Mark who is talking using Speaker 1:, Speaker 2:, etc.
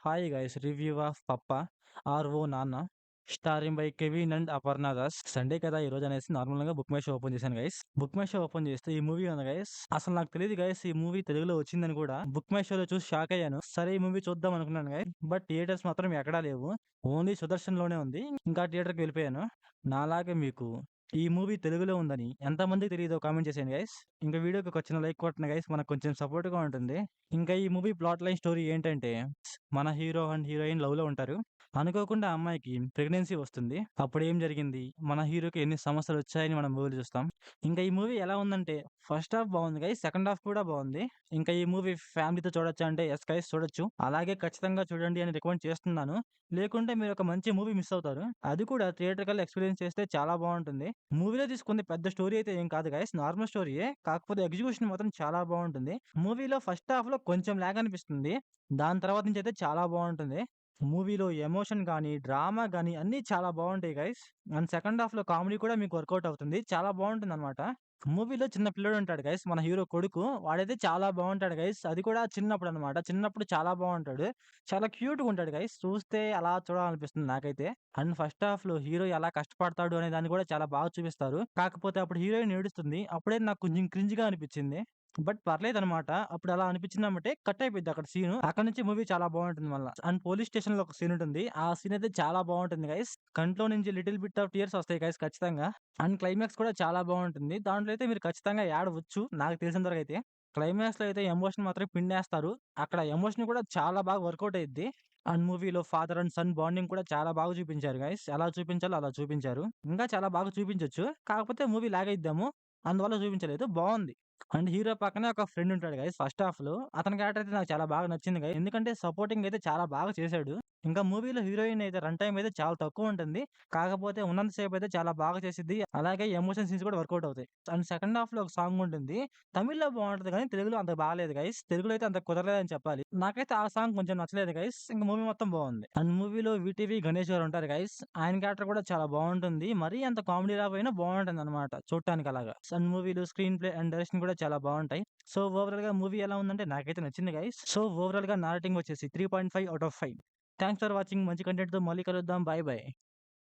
Speaker 1: Hi guys review of పప్ప R O నాన్న starring by Kevin and Aparna Das. Sunday కదా ఈ రోజు అనేసి నార్మల్ గా బుక్ మై షో ఓపెన్ చేశాను guys. Book my show open చేస్తే ఈ మూవీ ఉంది గైస్. అసలు నాకు తెలియదు గైస్ ఈ మూవీ తెలుగులో వచ్చిందని కూడా. బుక్ మై షోలో చూసి షాక్ అయ్యాను. సరే ఈ మూవీ చూద్దాం అనుకున్నాను గైస్. బట్ థియేటర్స్ మాత్రం ఎక్కడా లేవు. ఓన్లీ సుదర్శన్ లోనే ఉంది. ఇంకా థియేటర్కి వెళ్ళిపోయాను. నాలాగే మీకు ఈ మూవీ తెలుగులో ఉందని ఎంతమందికి తెలియదో కామెంట్ చేసేయండి గైస్. ఇంకా వీడియోకి ఒక చిన్న లైక్ కొట్టండి గైస్, మనకు కొంచెం సపోర్ట్ గా ఉంటుంది. ఇంకా ఈ మూవీ ప్లాట్ లైన్ స్టోరీ ఏంటంటే, మన హీరో అండ్ హీరోయిన్ లవ్ లో ఉంటారు. అనుకోకుండా ఆ అమ్మాయికి ప్రెగ్నెన్సీ వస్తుంది. అప్పుడు ఏం జరిగింది, మన హీరోకి ఎన్ని సమస్యలు వచ్చాయని మనం మూవీలో చూస్తాం. ఇంకా ఈ మూవీ ఎలా ఉందంటే, ఫస్ట్ హాఫ్ బాగుంది గైస్, సెకండ్ హాఫ్ కూడా బాగుంది. ఇంకా ఈ మూవీ ఫ్యామిలీతో చూడొచ్చా అంటే ఎస్ గైస్ చూడొచ్చు. అలాగే ఖచ్చితంగా చూడండి అని రికమెండ్ చేస్తున్నాను. లేకుంటే మీరు ఒక మంచి మూవీ మిస్ అవుతారు. అది కూడా థియేటర్కల్ ఎక్స్పీరియన్స్ చేస్తే చాలా బాగుంటుంది. మూవీలో తీసుకుంది పెద్ద స్టోరీ అయితే ఏం కాదు గైస్, నార్మల్ స్టోరీయే. కాకపోతే ఎగ్జిక్యూషన్ మాత్రం చాలా బాగుంటుంది. మూవీలో ఫస్ట్ హాఫ్ లో కొంచెం లాగ్ అనిపిస్తుంది. దాని తర్వాత నుంచి అయితే చాలా బాగుంటుంది. మూవీలో ఎమోషన్ గానీ, డ్రామా గానీ అన్నీ చాలా బావుంటాయి గైస్. అండ్ సెకండ్ హాఫ్‌లో కామెడీ కూడా మీకు వర్కౌట్ అవుతుంది. చాలా బావుంటుందనమాట. మూవీలో చిన్న పిల్లోడుంటాడు గైస్, మన హీరో కొడుకు. వాడైతే చాలా బావుంటాడు గైస్. అది కూడా చిన్నప్పుడనమాట. చిన్నప్పుడు చాలా బావుంటాడు. చాలా క్యూట్‌గుంటాడు గైస్. చూస్తే అలా చూడాలనిపిస్తుంది నాకైతే. అండ్ ఫస్ట్ హాఫ్‌లో హీరో ఎలా కష్టపడతాడు అనే దాన్ని కూడా చాలా బాగా చూపిస్తారు. కాకపోతే అప్పుడు హీరోయిన్ ఏడుస్తుంది. అప్పుడే నాకు కొంచెం క్రింజ్‌గా అనిపిచ్చింది. బట్ పర్లేదనమాట. అప్పుడు అలా అనిపించిందనమాటే కట్ అయిపోద్ది అక్కడ సీను. అక్కడి నుంచి మూవీ చాలా బావుంటుంది మళ్ళా. అండ్ పోలీస్ స్టేషన్‌లో ఒక సీన్ ఉంటుంది. ఆ సీన్ అయితే చాలా బావుంటుంది గైస్. కంట్లో నుంచి లిటిల్ బిట్ ఆఫ్ టియర్స్ వస్తాయి గైస్ ఖచ్చితంగా. అండ్ క్లైమాక్స్ కూడా చాలా బావుంటుంది. దాంట్లో అయితే మీరు ఖచ్చితంగా ఏడవచ్చు నాకు తెలిసినంత వరకైతే. క్లైమాక్స్‌లో అయితే ఎమోషన్ మాత్రం పిండేస్తారు. అక్కడ ఎమోషన్ కూడా చాలా బాగా వర్కౌట్ అయిద్ది. అండ్ మూవీలో ఫాదర్ అండ్ సన్ బాండింగ్ కూడా చాలా బాగా చూపించారు గైస్. ఎలా చూపించాలో అలా చూపించారు. ఇంకా చాలా బాగా చూపించొచ్చు. కాకపోతే మూవీ లాగ్ అయిద్దేమో, అందువల్ల చూపించలేదు. బావుంది. అండ్ హీరో పక్కనే ఒక ఫ్రెండ్ ఉంటాడు గైస్ ఫస్ట్ హాఫ్‌లో. అతని క్యారెక్టర్ అయితే నాకు చాలా బాగా నచ్చింది గైస్. ఎందుకంటే సపోర్టింగ్ అయితే చాలా బాగా చేశాడు. ఇంకా మూవీలో హీరోయిన్ అయితే రన్ టైమ్ అయితే చాలా తక్కువ ఉంటుంది. కాకపోతే ఉన్నంత సేపు అయితే చాలా బాగా చేసిద్ది. అలాగే ఎమోషన్ సీన్స్ కూడా వర్కౌట్ అవుతాయి. అండ్ సెకండ్ హాఫ్‌లో ఒక సాంగ్ ఉంటుంది. తమిళ్‌లో బావుంటది గానీ తెలుగులో అంత బాలేదు గైస్. తెలుగులో అయితే అంత కుదరలేదని చెప్పాలి. నాకైతే ఆ సాంగ్ కొంచెం నచ్చలేదు గైస్. ఇంక మూవీ మొత్తం బావుంది. అండ్ మూవీలో వీటీవీ గణేష్ గారు ఉంటారు గైస్. ఆయన క్యారెక్టర్ కూడా చాలా బావుంటుంది. మరీ అంత కామెడీ రాకపోయినా బావుంటుందన్నమాట చూడటానికి అలాగా. అండ్ మూవీలో స్క్రీన్ ప్లే అండ్ డైరెక్షన్ కూడా చాలా బావుంటాయి. సో ఓవరాల్‌గా మూవీ ఎలా ఉందంటే నాకైతే నచ్చింది గైస్. సో ఓవరాల్‌గా నా రేటింగ్ వచ్చేసి 3.5 out of 5. Thanks for watching. మంచి కంటెంట్‌తో మళ్ళీ కలుద్దాం. By by.